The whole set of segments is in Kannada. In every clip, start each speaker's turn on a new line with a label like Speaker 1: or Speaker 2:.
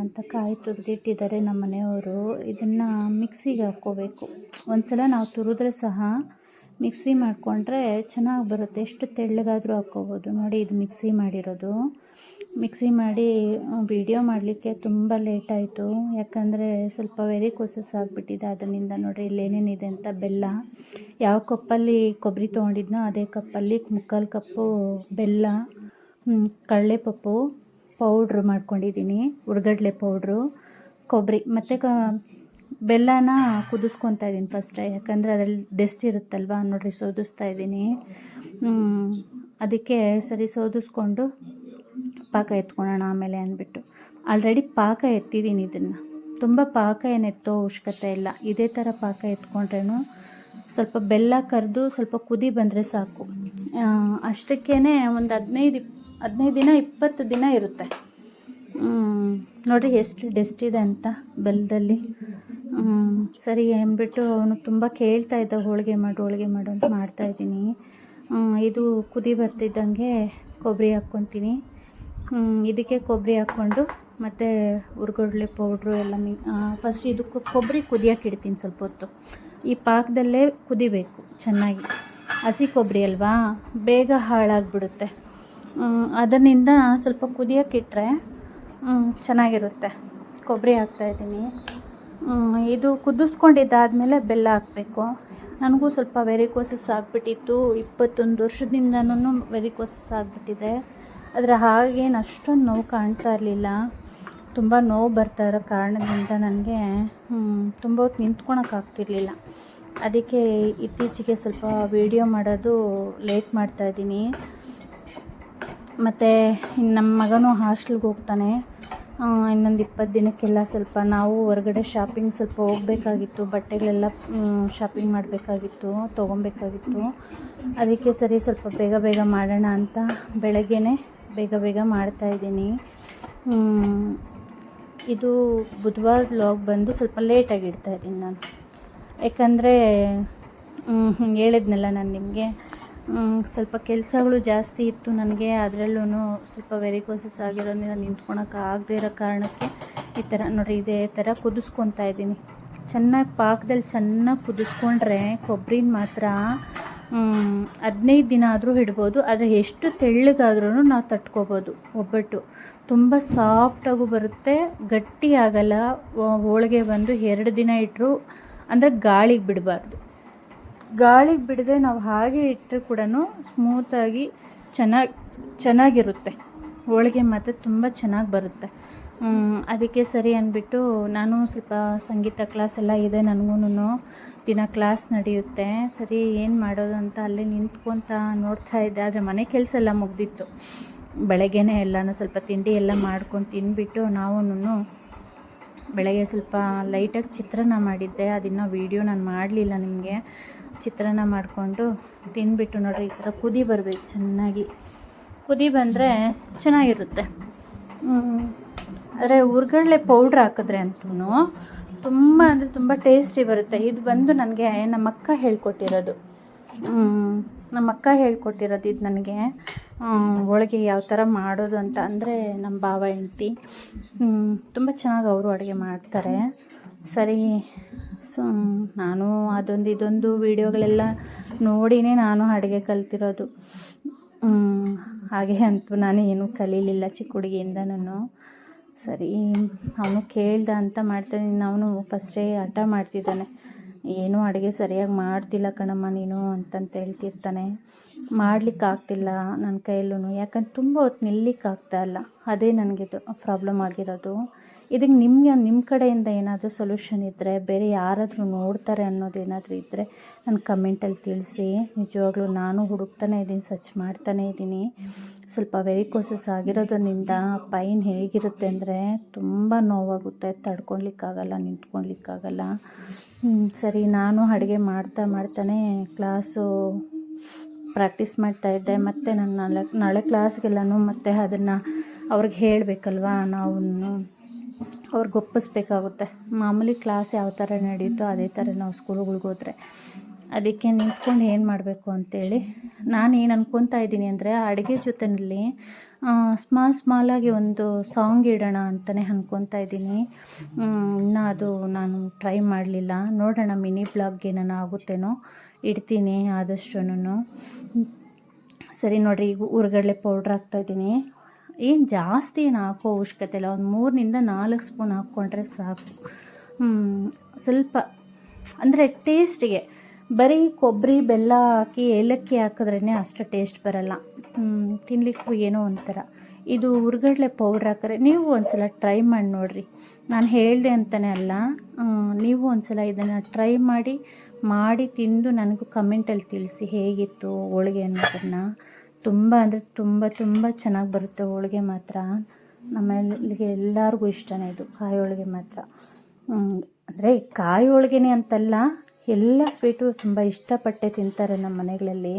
Speaker 1: ಅಂತ ಕಾಯಿ ತುರಿದಿಟ್ಟಿದ್ದಾರೆ ನಮ್ಮ ಮನೆಯವರು. ಇದನ್ನು ಮಿಕ್ಸಿಗೆ ಹಾಕ್ಕೋಬೇಕು. ಒಂದ್ಸಲ ನಾವು ತುರಿದ್ರೆ ಸಹ ಮಿಕ್ಸಿ ಮಾಡಿಕೊಂಡ್ರೆ ಚೆನ್ನಾಗಿ ಬರುತ್ತೆ. ಎಷ್ಟು ತೆಳ್ಳಗಾದರೂ ಹಾಕ್ಕೋಬೋದು. ನೋಡಿ, ಇದು ಮಿಕ್ಸಿ ಮಾಡಿರೋದು. ಮಿಕ್ಸಿ ಮಾಡಿ ವಿಡಿಯೋ ಮಾಡಲಿಕ್ಕೆ ತುಂಬ ಲೇಟಾಯಿತು, ಯಾಕಂದರೆ ಸ್ವಲ್ಪ ವೆರಿಕೋಸಸ್ ಆಗಿಬಿಟ್ಟಿದೆ. ಅದರಿಂದ ನೋಡಿರಿ ಇಲ್ಲಿ ಏನೇನಿದೆ ಅಂತ. ಬೆಲ್ಲ, ಯಾವ ಕಪ್ಪಲ್ಲಿ ಕೊಬ್ಬರಿ ತೊಗೊಂಡಿದ್ನೋ ಅದೇ ಕಪ್ಪಲ್ಲಿ 3/4 ಕಪ್ಪು ಬೆಲ್ಲ, ಕಡಲೆಪಪ್ಪು ಪೌಡ್ರ್ ಮಾಡ್ಕೊಂಡಿದ್ದೀನಿ, ಹುರ್ಗಡ್ಲೆ ಪೌಡ್ರು, ಕೊಬ್ಬರಿ ಮತ್ತು ಬೆಲ್ಲನ ಕುದಿಸ್ಕೊತಾ ಇದ್ದೀನಿ ಫಸ್ಟೇ, ಯಾಕಂದರೆ ಅದರಲ್ಲಿ ಡಸ್ಟ್ ಇರುತ್ತಲ್ವ. ನೋಡಿರಿ ಸೋದಿಸ್ತಾ ಇದ್ದೀನಿ. ಅದಕ್ಕೆ ಸರಿ ಸೋದಿಸ್ಕೊಂಡು ಪಾಕ ಎತ್ಕೊಳ್ಳೋಣ ಆಮೇಲೆ ಅಂದ್ಬಿಟ್ಟು ಆಲ್ರೆಡಿ ಪಾಕ ಎತ್ತಿದ್ದೀನಿ. ಇದನ್ನು ತುಂಬ ಪಾಕ ಏನು ಎತ್ತೋ ಅವಶ್ಯಕತೆ ಇಲ್ಲ. ಇದೇ ಥರ ಪಾಕ ಎತ್ಕೊಂಡ್ರೇನು ಸ್ವಲ್ಪ ಬೆಲ್ಲ ಕರೆದು ಸ್ವಲ್ಪ ಕುದಿ ಬಂದರೆ ಸಾಕು. ಅಷ್ಟಕ್ಕೇ ಒಂದು 15 ದಿನ 20 ದಿನ ಇರುತ್ತೆ. ನೋಡಿರಿ ಎಷ್ಟು ಡಸ್ಟ್ ಇದೆ ಅಂತ ಬೆಲ್ಲದಲ್ಲಿ. ಸರಿ ಅಂದ್ಬಿಟ್ಟು ಅವನು ತುಂಬ ಕೇಳ್ತಾ ಇದ್ದ, ಹೋಳಿಗೆ ಮಾಡು ಅಂತ ಮಾಡ್ತಾಯಿದ್ದೀನಿ. ಇದು ಕುದಿ ಬರ್ತಿದ್ದಂಗೆ ಕೊಬ್ಬರಿ ಹಾಕ್ಕೊತೀನಿ. ಇದಕ್ಕೆ ಕೊಬ್ಬರಿ ಹಾಕ್ಕೊಂಡು ಮತ್ತು ಹುರ್ಗಡ್ಲೆ ಪೌಡ್ರು ಎಲ್ಲ ಫಸ್ಟ್ ಇದಕ್ಕೆ ಕೊಬ್ಬರಿ ಕುದಿಯೋಕೆ ಇಡ್ತೀನಿ ಸ್ವಲ್ಪ ಹೊತ್ತು. ಈ ಪಾಕದಲ್ಲೇ ಕುದಿಬೇಕು ಚೆನ್ನಾಗಿ. ಹಸಿ ಕೊಬ್ಬರಿ ಅಲ್ವಾ, ಬೇಗ ಹಾಳಾಗಿಬಿಡುತ್ತೆ. ಅದರಿಂದ ಸ್ವಲ್ಪ ಕುದಿಯೋಕೆ ಇಟ್ಟರೆ ಚೆನ್ನಾಗಿರುತ್ತೆ. ಕೊಬ್ಬರಿ ಹಾಕ್ತಾಯಿದ್ದೀನಿ. ಇದು ಕುದಿಸ್ಕೊಂಡಿದ್ದಾದಮೇಲೆ ಬೆಲ್ಲ ಹಾಕಬೇಕು. ನನಗೂ ಸ್ವಲ್ಪ ವೆರಿಕೋಸಸ್ ಆಗಿಬಿಟ್ಟಿತ್ತು. 21 ವರ್ಷದಿಂದನೂ ವೆರಿಕೋಸಸ್ ಆಗಿಬಿಟ್ಟಿದೆ. ಆದರೆ ಹಾಗೇನು ಅಷ್ಟೊಂದು ನೋವು ಕಾಣ್ತಾ ಇರಲಿಲ್ಲ. ತುಂಬ ನೋವು ಬರ್ತಾ ಇರೋ ಕಾರಣದಿಂದ ನನಗೆ ತುಂಬ ಹೊತ್ತು ನಿಂತ್ಕೊಳಕ್ಕಾಗ್ತಿರ್ಲಿಲ್ಲ. ಅದಕ್ಕೆ ಇತ್ತೀಚೆಗೆ ಸ್ವಲ್ಪ ವೀಡಿಯೋ ಮಾಡೋದು ಲೇಟ್ ಮಾಡ್ತಾಯಿದ್ದೀನಿ. ಮತ್ತು ನಮ್ಮ ಮಗನೂ ಹಾಸ್ಟೆಲ್ಗೆ ಹೋಗ್ತಾನೆ. ಇನ್ನೊಂದು 20 ದಿನಕ್ಕೆಲ್ಲ ಸ್ವಲ್ಪ ನಾವು ಹೊರಗಡೆ ಶಾಪಿಂಗ್ ಸ್ವಲ್ಪ ಹೋಗಬೇಕಾಗಿತ್ತು. ಬಟ್ಟೆಗಳೆಲ್ಲ ಶಾಪಿಂಗ್ ಮಾಡಬೇಕಾಗಿತ್ತು, ತೊಗೊಬೇಕಾಗಿತ್ತು. ಅದಕ್ಕೆ ಸರಿ ಸ್ವಲ್ಪ ಬೇಗ ಮಾಡೋಣ ಅಂತ ಬೆಳಗ್ಗೆನೇ ಬೇಗ ಮಾಡ್ತಾಯಿದ್ದೀನಿ. ಇದು ಬುಧವಾರ ವ್ಲಾಗ್ ಬಂದು ಸ್ವಲ್ಪ ಲೇಟಾಗಿ ಇಡ್ತಾಯಿದ್ದೀನಿ ನಾನು. ಯಾಕಂದರೆ ಹೇಳಿದ್ನಲ್ಲ ನಾನು ನಿಮಗೆ, ಸ್ವಲ್ಪ ಕೆಲಸಗಳು ಜಾಸ್ತಿ ಇತ್ತು ನನಗೆ. ಅದರಲ್ಲೂ ಸ್ವಲ್ಪ ವೆರಿಕೋಸಸ್ ಆಗಿರೋದ್ರಿಂದ ನಿಂತ್ಕೊಳಕ್ಕೆ ಆಗದೇ ಇರೋ ಕಾರಣಕ್ಕೆ ಈ ಥರ ನೋಡಿರಿ ಇದೇ ಥರ ಕುದಿಸ್ಕೊತಾ ಇದ್ದೀನಿ. ಚೆನ್ನಾಗಿ ಪಾಕದಲ್ಲಿ ಚೆನ್ನಾಗಿ ಕುದಿಸ್ಕೊಂಡ್ರೆ ಕೊಬ್ಬರಿನ ಮಾತ್ರ 15 ದಿನ ಆದರೂ ಇಡ್ಬೋದು. ಆದರೆ ಎಷ್ಟು ತೆಳ್ಳಗಾದ್ರೂ ನಾವು ತಟ್ಕೋಬೋದು. ಒಬ್ಬಟ್ಟು ತುಂಬ ಸಾಫ್ಟಾಗೂ ಬರುತ್ತೆ, ಗಟ್ಟಿ ಆಗಲ್ಲ. ಹೋಳಿಗೆ ಬಂದು 2 ದಿನ ಇಟ್ಟರು ಅಂದರೆ ಗಾಳಿಗೆ ಬಿಡಬಾರ್ದು. ಗಾಳಿಗೆ ಬಿಡದೆ ನಾವು ಹಾಗೆ ಇಟ್ಟರೆ ಕೂಡ ಸ್ಮೂತಾಗಿ ಚೆನ್ನಾಗಿರುತ್ತೆ. ಹೋಳಿಗೆ ಮತ್ತು ತುಂಬ ಚೆನ್ನಾಗಿ ಬರುತ್ತೆ. ಅದಕ್ಕೆ ಸರಿ ಅಂದ್ಬಿಟ್ಟು ನಾನು ಸ್ವಲ್ಪ ಸಂಗೀತ ಕ್ಲಾಸ್ ಎಲ್ಲ ಇದೆ ನನಗೂ. ದಿನ ಕ್ಲಾಸ್ ನಡೆಯುತ್ತೆ. ಸರಿ ಏನು ಮಾಡೋದು ಅಂತ ಅಲ್ಲೇ ನಿಂತ್ಕೊತಾ ನೋಡ್ತಾ ಇದ್ದೆ. ಆದರೆ ಮನೆ ಕೆಲಸ ಎಲ್ಲ ಮುಗ್ದಿತ್ತು. ಬೆಳಗ್ಗೆನೇ ಎಲ್ಲನೂ ಸ್ವಲ್ಪ ತಿಂಡಿ ಎಲ್ಲ ಮಾಡ್ಕೊಂಡು ತಿಂದ್ಬಿಟ್ಟು ನಾವು ಬೆಳಗ್ಗೆ ಸ್ವಲ್ಪ ಲೈಟಾಗಿ ಚಿತ್ರಾನ್ನ ಮಾಡಿದ್ದೆ. ಅದನ್ನು ವೀಡಿಯೋ ನಾನು ಮಾಡಲಿಲ್ಲ ನಿಮಗೆ. ಚಿತ್ರಾನ್ನ ಮಾಡಿಕೊಂಡು ತಿಂದ್ಬಿಟ್ಟು ನೋಡಿರಿ ಈ ಥರ ಕುದಿ ಬರಬೇಕು. ಚೆನ್ನಾಗಿ ಕುದಿ ಬಂದರೆ ಚೆನ್ನಾಗಿರುತ್ತೆ. ಆದರೆ ಹುರ್ಗಡ್ಲೆ ಪೌಡ್ರ್ ಹಾಕಿದ್ರೆ ಅಂತೂ ತುಂಬ ಅಂದರೆ ತುಂಬ ಟೇಸ್ಟಿ ಬರುತ್ತೆ. ಇದು ಬಂದು ನನಗೆ ನಮ್ಮ ಅಕ್ಕ ಹೇಳ್ಕೊಟ್ಟಿರೋದು. ಇದು ನನಗೆ ಹೋಳಿಗೆ ಯಾವ ಥರ ಮಾಡೋದು ಅಂತ. ಅಂದರೆ ನಮ್ಮ ಭಾವ ಹೆಂಡ್ತಿ ತುಂಬ ಚೆನ್ನಾಗಿ ಅವರು ಅಡುಗೆ ಮಾಡ್ತಾರೆ. ಸರಿ ನಾನು ಇದೊಂದು ವೀಡಿಯೋಗಳೆಲ್ಲ ನೋಡಿನೇ ನಾನು ಅಡುಗೆ ಕಲ್ತಿರೋದು. ಹಾಗೆ ಅಂತೂ ನಾನು ಏನೂ ಕಲೀಲಿಲ್ಲ ಚಿಕ್ಕ ಹುಡುಗಿಯಿಂದ ನಾನು. ಸರಿ ಅವನು ಕೇಳ್ದ ಅಂತ ಮಾಡ್ತಾನೆ. ಅವನು ಫಸ್ಟೇ ಹಠ ಮಾಡ್ತಿದ್ದಾನೆ, ಏನೂ ಅಡುಗೆ ಸರಿಯಾಗಿ ಮಾಡ್ತಿಲ್ಲ ಕಣಮ್ಮ ನೀನು ಅಂತಂತ ಹೇಳ್ತಿರ್ತಾನೆ. ಮಾಡಲಿಕ್ಕಾಗ್ತಿಲ್ಲ ನನ್ನ ಕೈಯಲ್ಲೂ, ಯಾಕಂದ್ರೆ ತುಂಬ ಹೊತ್ತು ನಿಲ್ಲಿಕ್ಕಾಗ್ತಾಯಿಲ್ಲ. ಅದೇ ನನಗೆ ಪ್ರಾಬ್ಲಮ್ ಆಗಿರೋದು. ಇದಕ್ಕೆ ನಿಮ್ಮ ಕಡೆಯಿಂದ ಏನಾದರೂ ಸೊಲ್ಯೂಷನ್ ಇದ್ದರೆ, ಬೇರೆ ಯಾರಾದರೂ ನೋಡ್ತಾರೆ ಅನ್ನೋದೇನಾದರೂ ಇದ್ದರೆ ನನ್ನ ಕಮೆಂಟಲ್ಲಿ ತಿಳಿಸಿ. ನಿಜವಾಗ್ಲೂ ನಾನು ಹುಡುಕ್ತಾನೆ ಇದ್ದೀನಿ, ಸರ್ಚ್ ಮಾಡ್ತಾನೇ ಇದ್ದೀನಿ. ಸ್ವಲ್ಪ ವೆರಿಕೋಸಸ್ ಆಗಿರೋದ್ರಿಂದ ಪೈನ್ ಹೇಗಿರುತ್ತೆ ಅಂದರೆ ತುಂಬ ನೋವಾಗುತ್ತೆ, ತಡ್ಕೊಳ್ಲಿಕ್ಕಾಗಲ್ಲ, ನಿಂತ್ಕೊಳ್ಲಿಕ್ಕಾಗಲ್ಲ. ಸರಿ ನಾನು ಅಡುಗೆ ಮಾಡ್ತಾನೆ ಕ್ಲಾಸು ಪ್ರಾಕ್ಟೀಸ್ ಮಾಡ್ತಾಯಿದ್ದೆ. ಮತ್ತು ನಾನು ನಾಳೆ ಕ್ಲಾಸ್ಗೆಲ್ಲನೂ ಮತ್ತು ಅದನ್ನು ಅವ್ರಿಗೆ ಹೇಳಬೇಕಲ್ವ, ನಾವು ಅವ್ರಿಗೆ ಒಪ್ಪಿಸ್ಬೇಕಾಗುತ್ತೆ. ಮಾಮೂಲಿ ಕ್ಲಾಸ್ ಯಾವ ಥರ ನಡೆಯುತ್ತೋ ಅದೇ ಥರ ನಾವು ಸ್ಕೂಲ್ಗಳಿಗೆ ಹೋದರೆ ಅದಕ್ಕೆ ನಿಂತ್ಕೊಂಡು ಏನು ಮಾಡಬೇಕು ಅಂತೇಳಿ ನಾನು ಏನು ಅನ್ಕೊತಾ ಇದ್ದೀನಿ ಅಂದರೆ ಅಡುಗೆ ಜೊತೆಯಲ್ಲಿ ಸ್ಮಾಲಾಗಿ ಒಂದು ಸಾಂಗ್ ಇಡೋಣ ಅಂತಲೇ ಅನ್ಕೊತಾ ಇದ್ದೀನಿ. ಇನ್ನೂ ಅದು ನಾನು ಟ್ರೈ ಮಾಡಲಿಲ್ಲ, ನೋಡೋಣ ಮಿನಿ ಬ್ಲಾಗ್ಗೆ ನಾನು ಆಗುತ್ತೇನೋ ಇಡ್ತೀನಿ ಆದಷ್ಟುನು. ಸರಿ ನೋಡಿರಿ, ಈಗ ಹುರ್ಗಡ್ಲೆ ಪೌಡ್ರ್ ಹಾಕ್ತಾಯಿದ್ದೀನಿ. ಏನು ಜಾಸ್ತಿ ಏನು ಹಾಕೋ ಅವಶ್ಯಕತೆ ಇಲ್ಲ, ಒಂದು 3-4 ಸ್ಪೂನ್ ಹಾಕ್ಕೊಂಡ್ರೆ ಸಾಕು. ಸ್ವಲ್ಪ ಅಂದರೆ ಟೇಸ್ಟಿಗೆ ಬರೀ ಕೊಬ್ಬರಿ ಬೆಲ್ಲ ಹಾಕಿ ಏಲಕ್ಕಿ ಹಾಕಿದ್ರೇ ಅಷ್ಟು ಟೇಸ್ಟ್ ಬರಲ್ಲ, ತಿನ್ನಲಿಕ್ಕೂ ಏನೋ ಒಂಥರ. ಇದು ಹುರ್ಗಡ್ಲೆ ಪೌಡ್ರ್ ಹಾಕಿದ್ರೆ ನೀವು ಒಂದು ಸಲ ಟ್ರೈ ಮಾಡಿ ನೋಡಿರಿ. ನಾನು ಹೇಳಿದೆ ಅಂತಲೇ ಅಲ್ಲ, ನೀವು ಒಂದು ಸಲ ಇದನ್ನು ಟ್ರೈ ಮಾಡಿ ತಿಂದು ನನಗೂ ಕಮೆಂಟಲ್ಲಿ ತಿಳಿಸಿ ಹೇಗಿತ್ತು ಹೋಳಿಗೆ ಅನ್ನೋದನ್ನು. ತುಂಬ ಅಂದರೆ ತುಂಬ ಚೆನ್ನಾಗಿ ಬರುತ್ತೆ ಹೋಳಿಗೆ ಮಾತ್ರ. ನಮ್ಮಲ್ಲಿಗೆ ಎಲ್ಲರಿಗೂ ಇಷ್ಟನೇ ಇದು ಕಾಯಿ ಹೋಳಿಗೆ ಮಾತ್ರ. ಅಂದರೆ ಕಾಯಿ ಹೋಳಿಗೆನೇ ಅಂತಲ್ಲ, ಎಲ್ಲ ಸ್ವೀಟು ತುಂಬ ಇಷ್ಟಪಟ್ಟೆ ತಿಂತಾರೆ ನಮ್ಮ ಮನೆಗಳಲ್ಲಿ.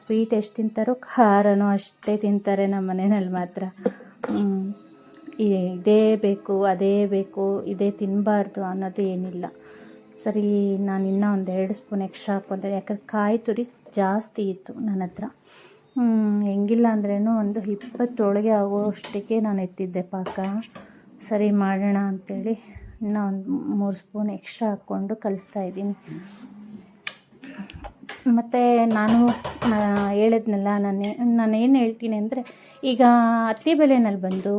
Speaker 1: ಸ್ವೀಟ್ ಎಷ್ಟು ತಿಂತಾರೋ ಖಾರನೂ ಅಷ್ಟೇ ತಿಂತಾರೆ ನಮ್ಮ ಮನೆಯಲ್ಲಿ ಮಾತ್ರ. ಇದೇ ಬೇಕು ಅದೇ ಬೇಕು ಇದೇ ತಿನ್ನಬಾರ್ದು ಅನ್ನೋದು ಏನಿಲ್ಲ. ಸರಿ, ನಾನು ಇನ್ನೂ ಒಂದು 2 ಸ್ಪೂನ್ ಎಕ್ಸ್ಟ್ರಾ ಹಾಕ್ಕೊಂಡೆ, ಯಾಕಂದ್ರೆ ಕಾಯಿ ತುರಿ ಜಾಸ್ತಿ ಇತ್ತು ನನ್ನ ಹತ್ರ. ಹೆಂಗಿಲ್ಲ ಅಂದ್ರೇನು ಒಂದು 20 ಹೋಳಿಗೆ ಆಗೋಷ್ಟಕ್ಕೆ ನಾನು ಎತ್ತಿದ್ದೆ ಪಾಕ. ಸರಿ ಮಾಡೋಣ ಅಂಥೇಳಿ ಇನ್ನೂ ಒಂದು 3 ಸ್ಪೂನ್ ಎಕ್ಸ್ಟ್ರಾ ಹಾಕ್ಕೊಂಡು ಕಲಿಸ್ತಾ ಇದ್ದೀನಿ. ಮತ್ತು ನಾನು ಹೇಳಿದ್ನಲ್ಲ, ನಾನೇನು ಹೇಳ್ತೀನಿ ಅಂದರೆ, ಈಗ ಅತ್ತಿಬೆಲೆನಲ್ಲಿ ಬಂದು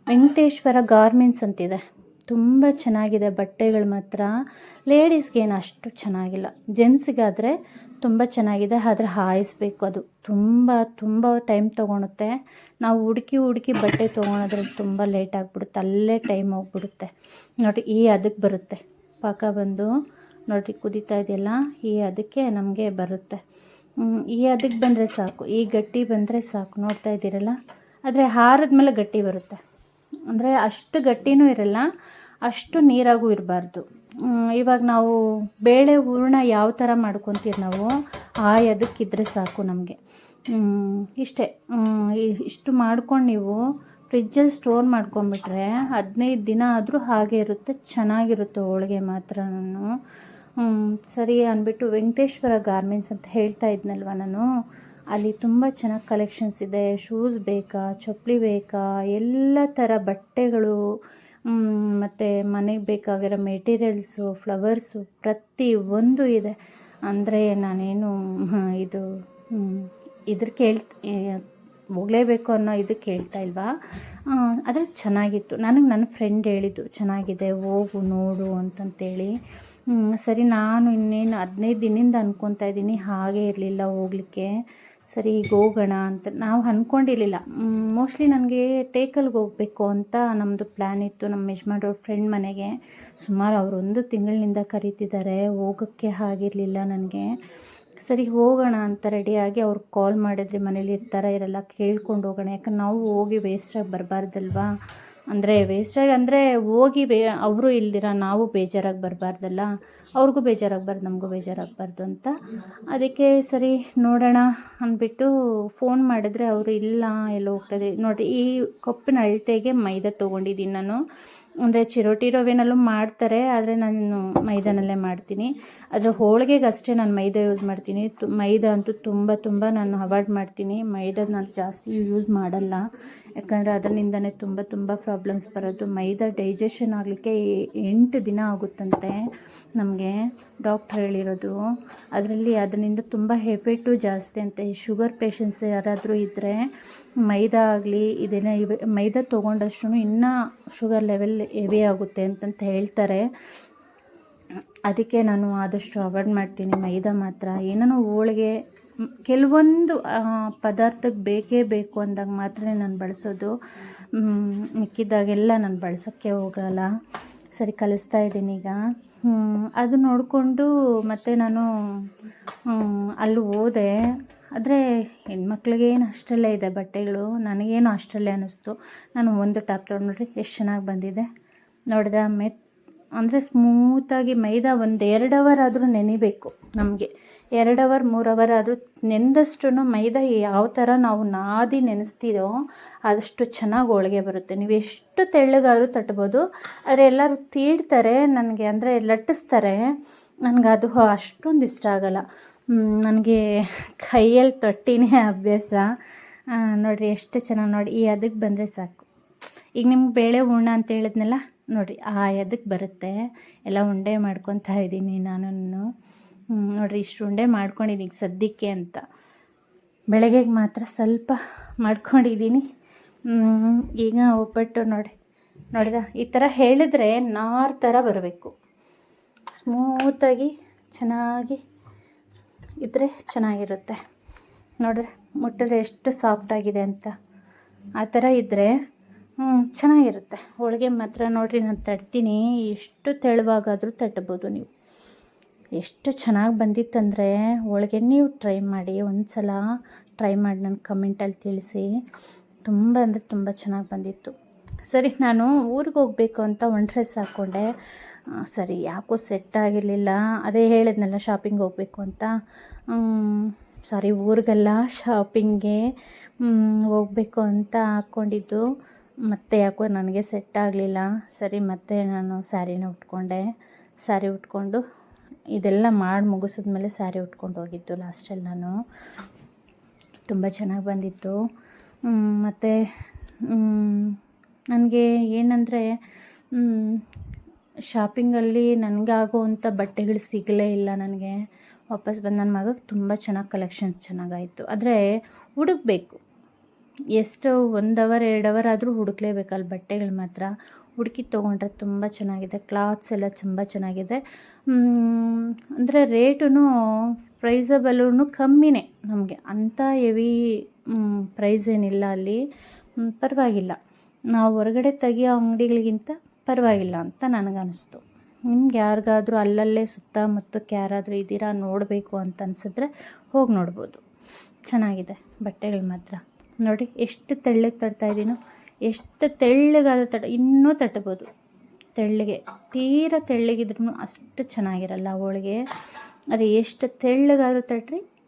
Speaker 1: ವೆಂಕಟೇಶ್ವರ ಗಾರ್ಮೆಂಟ್ಸ್ ಅಂತಿದೆ, ತುಂಬ ಚೆನ್ನಾಗಿದೆ ಬಟ್ಟೆಗಳು ಮಾತ್ರ. ಲೇಡೀಸ್ಗೇನು ಅಷ್ಟು ಚೆನ್ನಾಗಿಲ್ಲ, ಜೆಂಟ್ಸಿಗಾದರೆ ತುಂಬ ಚೆನ್ನಾಗಿದೆ. ಆದರೆ ಹಾಯಿಸ್ಬೇಕು, ಅದು ತುಂಬ ಟೈಮ್ ತೊಗೊಳುತ್ತೆ. ನಾವು ಹುಡುಕಿ ಬಟ್ಟೆ ತೊಗೊಳೋದ್ರಲ್ಲಿ ತುಂಬ ಲೇಟ್ ಆಗಿಬಿಡುತ್ತೆ, ಅಲ್ಲೇ ಟೈಮ್ ಹೋಗ್ಬಿಡುತ್ತೆ. ನೋಡಿ ಈ ಅದಕ್ಕೆ ಬರುತ್ತೆ ಪಾಕ ಬಂದು, ನೋಡಿ ಕುದೀತಾ ಇದೆಯಲ್ಲ, ಈ ಅದಕ್ಕೆ ನಮಗೆ ಬರುತ್ತೆ. ಈ ಅದಕ್ಕೆ ಬಂದರೆ ಸಾಕು, ಈ ಗಟ್ಟಿ ಬಂದರೆ ಸಾಕು. ನೋಡ್ತಾ ಇದ್ದೀರಲ್ಲ, ಆದರೆ ಹಾರಿದ್ಮೇಲೆ ಗಟ್ಟಿ ಬರುತ್ತೆ. ಅಂದರೆ ಅಷ್ಟು ಗಟ್ಟಿನೂ ಇರಲ್ಲ, ಅಷ್ಟು ನೀರಾಗೂ ಇರಬಾರ್ದು. ಇವಾಗ ನಾವು ಬೇಳೆ ಹೂರಣ ಯಾವ ಥರ ಮಾಡ್ಕೊತೀವಿ ನಾವು, ಆ ಅದಕ್ಕಿದ್ರೆ ಸಾಕು ನಮಗೆ. ಇಷ್ಟೇ, ಇಷ್ಟು ಮಾಡ್ಕೊಂಡು ನೀವು ಫ್ರಿಜ್ಜಲ್ಲಿ ಸ್ಟೋರ್ ಮಾಡ್ಕೊಂಬಿಟ್ರೆ 15 ದಿನ ಆದರೂ ಹಾಗೆ ಇರುತ್ತೆ, ಚೆನ್ನಾಗಿರುತ್ತೆ ಹೋಳಿಗೆ ಮಾತ್ರ. ಸರಿ ಅಂದ್ಬಿಟ್ಟು ವೆಂಕಟೇಶ್ವರ ಗಾರ್ಮೆಂಟ್ಸ್ ಅಂತ ಹೇಳ್ತಾ ಇದ್ನಲ್ವ ನಾನು, ಅಲ್ಲಿ ತುಂಬ ಚೆನ್ನಾಗಿ ಕಲೆಕ್ಷನ್ಸ್ ಇದೆ. ಶೂಸ್ ಬೇಕಾ, ಚಪ್ಪಲಿ ಬೇಕಾ, ಎಲ್ಲ ಥರ ಬಟ್ಟೆಗಳು, ಮತ್ತು ಮನೆಗೆ ಬೇಕಾಗಿರೋ ಮೆಟೀರಿಯಲ್ಸು, ಫ್ಲವರ್ಸು ಪ್ರತಿಯೊಂದು ಇದೆ. ಅಂದರೆ ನಾನೇನು ಇದು ಹೋಗಲೇಬೇಕು ಅನ್ನೋ ಇದಕ್ಕೆ ಹೇಳ್ತಾ ಇಲ್ವಾ. ಆದರೆ ಚೆನ್ನಾಗಿತ್ತು, ನನಗೆ ನನ್ನ ಫ್ರೆಂಡ್ ಹೇಳಿದ್ದು ಚೆನ್ನಾಗಿದೆ ಹೋಗು ನೋಡು ಅಂತಂತೇಳಿ. ಸರಿ, ನಾನು ಇನ್ನೇನು 15 ದಿನದಿಂದ ಅಂದ್ಕೊತಾ ಇದ್ದೀನಿ, ಹಾಗೇ ಇರಲಿಲ್ಲ ಹೋಗಲಿಕ್ಕೆ. ಸರಿ ಈಗ ಹೋಗೋಣ ಅಂತ ನಾವು ಅಂದ್ಕೊಂಡಿರಲಿಲ್ಲ. ಮೋಸ್ಟ್ಲಿ ನನಗೆ ಟೇಕಲ್ಗೆ ಹೋಗಬೇಕು ಅಂತ ನಮ್ಮದು ಪ್ಲ್ಯಾನ್ ಇತ್ತು, ನಮ್ಮ ಯಜಮಾನ್ರವ್ರ ಫ್ರೆಂಡ್ ಮನೆಗೆ. ಸುಮಾರು ಅವರು 1 ತಿಂಗಳಿನಿಂದ ಕರೀತಿದ್ದಾರೆ, ಹೋಗೋಕ್ಕೆ ಆಗಿರಲಿಲ್ಲ ನನಗೆ. ಸರಿ ಹೋಗೋಣ ಅಂತ ರೆಡಿಯಾಗಿ ಅವ್ರಿಗೆ ಕಾಲ್ ಮಾಡಿದ್ರಿ, ಮನೇಲಿ ಇರ್ತಾರ ಇರಲ್ಲ ಕೇಳ್ಕೊಂಡು ಹೋಗೋಣ. ಯಾಕಂದ್ರೆ ನಾವು ಹೋಗಿ ವೇಸ್ಟಾಗಿ ಬರಬಾರ್ದಲ್ವಾ. ಅಂದರೆ ವೇಸ್ಟಾಗಿ ಅಂದರೆ ಹೋಗಿ ಅವರು ಇಲ್ದಿರ ನಾವು ಬೇಜಾರಾಗಿ ಬರಬಾರ್ದಲ್ಲ, ಅವ್ರಿಗೂ ಬೇಜಾರಾಗಬಾರ್ದು ನಮಗೂ ಬೇಜಾರಾಗಬಾರ್ದು ಅಂತ. ಅದಕ್ಕೆ ಸರಿ ನೋಡೋಣ ಅಂದ್ಬಿಟ್ಟು ಫೋನ್ ಮಾಡಿದ್ರೆ ಅವರು ಇಲ್ಲ ಎಲ್ಲೋ ಹೋಗ್ತಾಯಿದೆ. ನೋಡಿ ಈ ಕಪ್ಪಿನ ಅಳತೆಗೆ ಮೈದಾ ತೊಗೊಂಡಿದ್ದೀನಿ ನಾನು. ಅಂದರೆ ಚಿರೋಟಿ ರವೆನಲ್ಲೂ ಮಾಡ್ತಾರೆ, ಆದರೆ ನಾನು ಮೈದಾನಲ್ಲೇ ಮಾಡ್ತೀನಿ. ಆದರೆ ಹೋಳಿಗೆಗೆ ಅಷ್ಟೇ ನಾನು ಮೈದಾ ಯೂಸ್ ಮಾಡ್ತೀನಿ. ಮೈದಾ ಅಂತೂ ತುಂಬ ನಾನು ಅವಾಯ್ಡ್ ಮಾಡ್ತೀನಿ. ಮೈದಾ ನಾನು ಜಾಸ್ತಿ ಯೂಸ್ ಮಾಡಲ್ಲ, ಯಾಕಂದರೆ ಅದರಿಂದನೇ ತುಂಬ ಪ್ರಾಬ್ಲಮ್ಸ್ ಬರೋದು. ಮೈದಾ ಡೈಜೆಷನ್ ಆಗಲಿಕ್ಕೆ 8 ದಿನ ಆಗುತ್ತಂತೆ ನಮಗೆ ಡಾಕ್ಟ್ರ್ ಹೇಳಿರೋದು. ಅದರಿಂದ ತುಂಬ ಎಫೆಕ್ಟು ಜಾಸ್ತಿ ಅಂತೆ. ಶುಗರ್ ಪೇಷಂಟ್ಸ್ ಯಾರಾದರೂ ಇದ್ದರೆ ಮೈದಾ ಆಗಲಿ ಮೈದಾ ತೊಗೊಂಡಷ್ಟು ಇನ್ನೂ ಶುಗರ್ ಲೆವೆಲ್ ಹೆವಿ ಆಗುತ್ತೆ ಅಂತಂತ ಹೇಳ್ತಾರೆ. ಅದಕ್ಕೆ ನಾನು ಆದಷ್ಟು ಅವಾಯ್ಡ್ ಮಾಡ್ತೀನಿ ಮೈದಾ ಮಾತ್ರ. ಏನಾನ ಹೋಳಿಗೆ ಕೆಲವೊಂದು ಪದಾರ್ಥಕ್ಕೆ ಬೇಕೇ ಬೇಕು ಅಂದಾಗ ಮಾತ್ರ ನಾನು ಬಳಸೋದು, ಮಿಕ್ಕಿದ್ದಾಗೆಲ್ಲ ನಾನು ಬಳಸೋಕ್ಕೆ ಹೋಗಲ್ಲ. ಸರಿ ಕಲಿಸ್ತಾ ಇದ್ದೀನಿ ಈಗ. ಅದು ನೋಡಿಕೊಂಡು ಮತ್ತೆ ನಾನು ಅಲ್ಲಿ ಹೋದೆ. ಆದರೆ ಹೆಣ್ಮಕ್ಳಿಗೇನು ಅಷ್ಟರಲ್ಲೇ ಇದೆ ಬಟ್ಟೆಗಳು, ನನಗೇನು ಅಷ್ಟರಲ್ಲೇ ಅನ್ನಿಸ್ತು. ನಾನು ಒಂದು ಟಾಪ್ ತೊಗೊಂಡು ನೋಡ್ರಿ ಎಷ್ಟು ಚೆನ್ನಾಗಿ ಬಂದಿದೆ ನೋಡಿದ್ರೆ. ಅಂದರೆ ಸ್ಮೂತಾಗಿ ಮೈದಾ 1-2 ಅವರ್ ಆದರೂ ನೆನಿಬೇಕು ನಮಗೆ. 2 ಅವರ್ 3 ಅವರ್ ಆದರೂ ನೆನೆದಷ್ಟು ಮೈದಾ ಯಾವ ಥರ ನಾವು ನಾದಿ ನೆನೆಸ್ತೀರೋ ಅದಷ್ಟು ಚೆನ್ನಾಗಿ ಹೋಳಿಗೆ ಬರುತ್ತೆ. ನೀವು ಎಷ್ಟು ತೆಳ್ಳಗಾದರೂ ತಟ್ಬೋದು. ಆದರೆ ಎಲ್ಲರೂ ತೀಡ್ತಾರೆ ನನಗೆ, ಅಂದರೆ ಲಟ್ಟಿಸ್ತಾರೆ. ನನಗದು ಅಷ್ಟೊಂದು ಇಷ್ಟ ಆಗಲ್ಲ. ನನಗೆ ಕೈಯಲ್ಲಿ ತೊಟ್ಟಿನೇ ಅಭ್ಯಾಸ. ನೋಡಿರಿ ಎಷ್ಟು ಚೆನ್ನಾಗಿ ನೋಡಿ ಈ ಅದಕ್ಕೆ ಬಂದರೆ ಸಾಕು. ಈಗ ನಿಮ್ಗೆ ಬೇಳೆ ಹೂರ್ಣ ಅಂತ ಹೇಳಿದ್ನಲ್ಲ, ನೋಡಿರಿ ಆ ಅದಕ್ಕೆ ಬರುತ್ತೆ. ಎಲ್ಲ ಉಂಡೆ ಮಾಡ್ಕೊತಾ ಇದ್ದೀನಿ ನಾನು. ನೋಡಿರಿ ಇಷ್ಟು ಉಂಡೆ ಮಾಡ್ಕೊಂಡಿದ್ದೀನಿ ಸದ್ಯಕ್ಕೆ ಅಂತ. ಬೆಳಗ್ಗೆಗೆ ಮಾತ್ರ ಸ್ವಲ್ಪ ಮಾಡ್ಕೊಂಡಿದ್ದೀನಿ. ಈಗ ಒಬ್ಬಟ್ಟು ನೋಡಿದ ಈ ಥರ ಹೇಳಿದ್ರೆ ನಾರ್ ಥರ ಬರಬೇಕು. ಸ್ಮೂತಾಗಿ ಚೆನ್ನಾಗಿ ಇದ್ದರೆ ಚೆನ್ನಾಗಿರುತ್ತೆ. ನೋಡಿದ್ರೆ ಮುಟ್ಟಿದ್ರೆ ಎಷ್ಟು ಸಾಫ್ಟಾಗಿದೆ ಅಂತ. ಆ ಥರ ಇದ್ದರೆ ಚೆನ್ನಾಗಿರುತ್ತೆ. ಹೋಳಿಗೆ ಮಾತ್ರ ನೋಡಿರಿ ನಾನು ತಟ್ತೀನಿ, ಎಷ್ಟು ತೆಳುವಾಗಾದರೂ ತಟ್ಬೋದು ನೀವು. ಎಷ್ಟು ಚೆನ್ನಾಗಿ ಬಂದಿತ್ತಂದರೆ ಹೋಳಿಗೆ ನೀವು ಟ್ರೈ ಮಾಡಿ, ಒಂದು ಸಲ ಟ್ರೈ ಮಾಡಿ ನನ್ನ ಕಮೆಂಟಲ್ಲಿ ತಿಳಿಸಿ. ತುಂಬ ಅಂದರೆ ತುಂಬ ಚೆನ್ನಾಗಿ ಬಂದಿತ್ತು. ಸರಿ, ನಾನು ಊರಿಗೆ ಹೋಗಬೇಕು ಅಂತ ಒಂದು ಡ್ರೆಸ್ ಹಾಕ್ಕೊಂಡೆ. ಸರಿ ಯಾಕೋ ಸೆಟ್ ಆಗಿರಲಿಲ್ಲ. ಅದೇ ಹೇಳಿದ್ನಲ್ಲ ಶಾಪಿಂಗ್ ಹೋಗಬೇಕು ಅಂತ. ಸಾರಿ, ಊರಿಗೆಲ್ಲ ಶಾಪಿಂಗ್ಗೆ ಹೋಗಬೇಕು ಅಂತ ಹಾಕ್ಕೊಂಡಿದ್ದು. ಮತ್ತು ಯಾಕೋ ನನಗೆ ಸೆಟ್ ಆಗಲಿಲ್ಲ. ಸರಿ ಮತ್ತೆ ನಾನು ಸ್ಯಾರಿನ ಉಟ್ಕೊಂಡೆ. ಸ್ಯಾರಿ ಉಟ್ಕೊಂಡು ಇದೆಲ್ಲ ಮಾಡಿ ಮುಗಿಸಿದ್ಮೇಲೆ ಸ್ಯಾರಿ ಉಟ್ಕೊಂಡು ಹೋಗಿದ್ದು ಲಾಸ್ಟಲ್ಲಿ ನಾನು. ತುಂಬ ಚೆನ್ನಾಗಿ ಬಂದಿತ್ತು. ಮತ್ತು ನನಗೆ ಏನಂದರೆ ಶಾಪಿಂಗಲ್ಲಿ ನನಗಾಗುವಂಥ ಬಟ್ಟೆಗಳು ಸಿಗಲೇ ಇಲ್ಲ ನನಗೆ. ವಾಪಸ್ ಬಂದು ನನ್ನ ಮಗಕ್ಕೆ ತುಂಬ ಚೆನ್ನಾಗಿ ಕಲೆಕ್ಷನ್ಸ್ ಚೆನ್ನಾಗಾಯಿತು. ಆದರೆ ಹುಡುಕಬೇಕು, ಎಷ್ಟು 1 ಅವರ್ 2 ಅವರ್ ಆದರೂ ಹುಡುಕ್ಲೇಬೇಕಲ್ಲ ಬಟ್ಟೆಗಳು ಮಾತ್ರ. ಹುಡುಕಿ ತೊಗೊಂಡ್ರೆ ತುಂಬ ಚೆನ್ನಾಗಿದೆ. ಕ್ಲಾತ್ಸ್ ಎಲ್ಲ ತುಂಬ ಚೆನ್ನಾಗಿದೆ. ಅಂದರೆ ರೇಟೂ ಪ್ರೈಸಬಲ್ಲೂ ಕಮ್ಮಿನೇ. ನಮಗೆ ಅಂಥ ಹೆವಿ ಪ್ರೈಸ್ ಏನಿಲ್ಲ ಅಲ್ಲಿ. ಪರವಾಗಿಲ್ಲ, ನಾವು ಹೊರಗಡೆ ತೆಗಿಯೋ ಅಂಗಡಿಗಳಿಗಿಂತ ಪರವಾಗಿಲ್ಲ ಅಂತ ನನಗನ್ನಿಸ್ತು. ನಿಮ್ಗೆ ಯಾರಿಗಾದರೂ ಅಲ್ಲಲ್ಲೇ ಸುತ್ತಮುತ್ತಕ್ಕೆ ಯಾರಾದರೂ ಇದ್ದೀರಾ ನೋಡಬೇಕು ಅಂತ ಅನಿಸಿದ್ರೆ ಹೋಗಿ ನೋಡ್ಬೋದು. ಚೆನ್ನಾಗಿದೆ ಬಟ್ಟೆಗಳು ಮಾತ್ರ. ನೋಡಿ ಎಷ್ಟು ತೆಳ್ಳಗೆ ತಟ್ತಾಯಿದ್ದೀನೋ, ಎಷ್ಟು ತೆಳ್ಳಗಾದರೂ ಇನ್ನೂ ತಟ್ಟಬೋದು. ತೆಳ್ಳಗೆ ತೀರ ತೆಳ್ಳಗಿದ್ರೂ ಅಷ್ಟು ಚೆನ್ನಾಗಿರಲ್ಲ ಹೋಳಿಗೆ. ಅದು ಎಷ್ಟು ತೆಳ್ಳಗಾದರೂ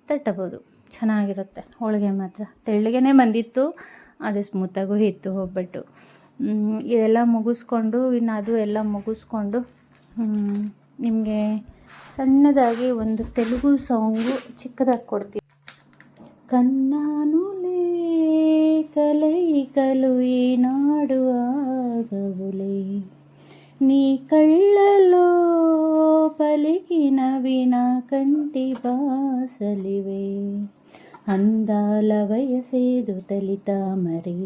Speaker 1: ತಟ್ಟಬೋದು, ಚೆನ್ನಾಗಿರುತ್ತೆ ಹೋಳಿಗೆ ಮಾತ್ರ. ತೆಳ್ಳಗೇ ಬಂದಿತ್ತು, ಅದು ಸ್ಮೂತಾಗೂ ಇತ್ತು ಒಬ್ಬಟ್ಟು. ಇದೆಲ್ಲ ಮುಗಿಸ್ಕೊಂಡು ಇನ್ನು ಅದು ಎಲ್ಲ ಮುಗಿಸ್ಕೊಂಡು ನಿಮಗೆ ಸಣ್ಣದಾಗಿ ಒಂದು ತೆಲುಗು ಸಾಂಗು ಚಿಕ್ಕದಾಗಿ ಕೊಡ್ತೀನಿ. కన్నానులే కలయికలు ఈనాడు ఆగవులే, నీ కళ్ళలో పలికినవి నా కంటి బాసలివే. అందాల వయసేదు తలిత మరి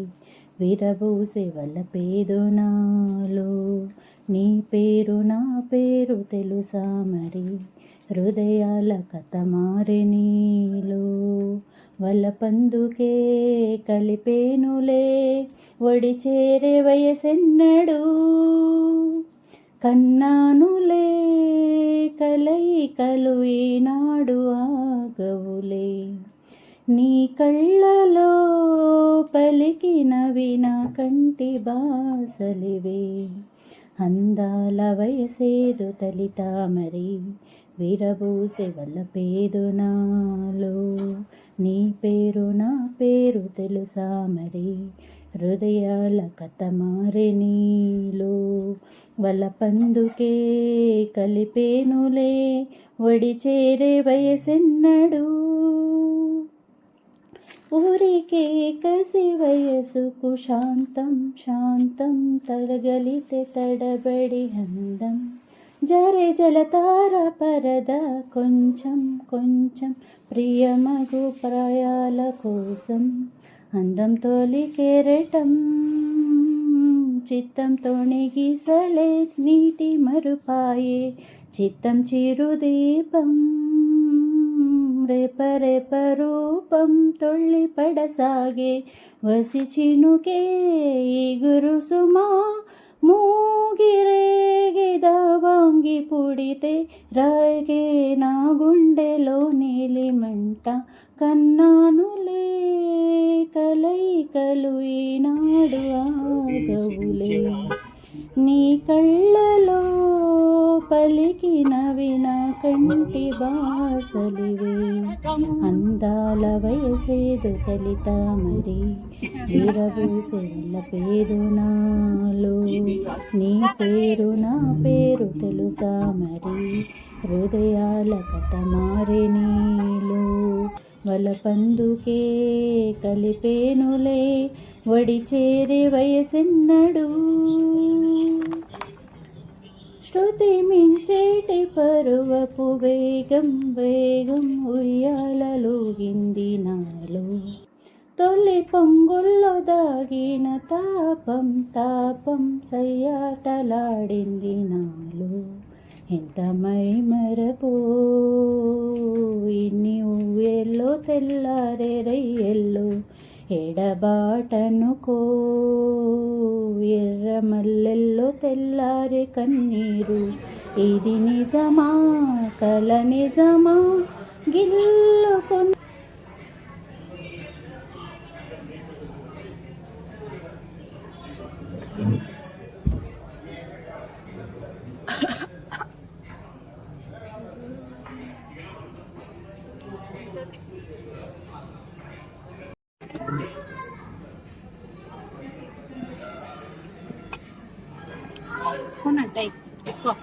Speaker 1: విరబూసే వలపేదు నాలో. నీ పేరు నా పేరు తెలుసా మరి, హృదయాల కథ మారే నీలో. వలపందుకే కలిపేనులే ఒడి చేరే వయసెన్నడు. కన్నానులే కలయికలు ఈనాడు ఆగవులే, నీ కళ్ళలో పలికినవి నా కంటి బాసలివే. అందాల వయసేదు తలిత మరి విరబూసే వలపేదు నాలో. నీ పేరు నా పేరు తెలుసా మరి, హృదయాల కథ మారే నీలో. వలపందుకే కలిపేనులే ఒడి చేరే వయసెన్నడు. ఊరికే కసి వయసుకు శాంతం శాంతం తరగలితే తడబడి అందం. జరే జలతార పరద కొంచెం కొంచెం ప్రియమగు ప్రాయాల కోసం. అందం తోలి కెరటం చిత్తంతో గీసలే నీటి మరుపాయే. చిత్తం చిరుదీపం రేప రూపం తొಳ್ಳಿ పడసాగే. వసి చినుకే ఈగురు సుమా మూగిరేగిದ వాంగి పుడితే రాగే నా గుండెలో నీలి మంట. కన్నానులే కలయికలు ఈనాడు ఆగవులే, నీ కళ్ళలో పలికినవి నా కంటి బాసలివే. అందాల వయసేదు తలిత మరి విరబూసెల పేరు నాలో నీ పేరు నా పేరు తెలుసా మరి హృదయాల కథ మారే నీలో వలపందుకే కలిపేనులే వడి చేరే వయసెన్నడు శృతి మించేటి పరువపు వేగం వేగం ఉయ్యాలలోగింది నాలో తొలి పొంగుల్లో దాగిన తాపం తాపం సయ్యాటలాడింది నాలో ఎంత మై మరపో ఇన్ని ఊయల్లో తెల్లారే రయ్యల్లో ఎడబాటనుకో ఎర్ర మల్లెల్లో తెల్లారే కన్నీరు ఇది నిజమా కల నిజమా గిల్లుకొని స్పూన్ అంటే ఎక్కువ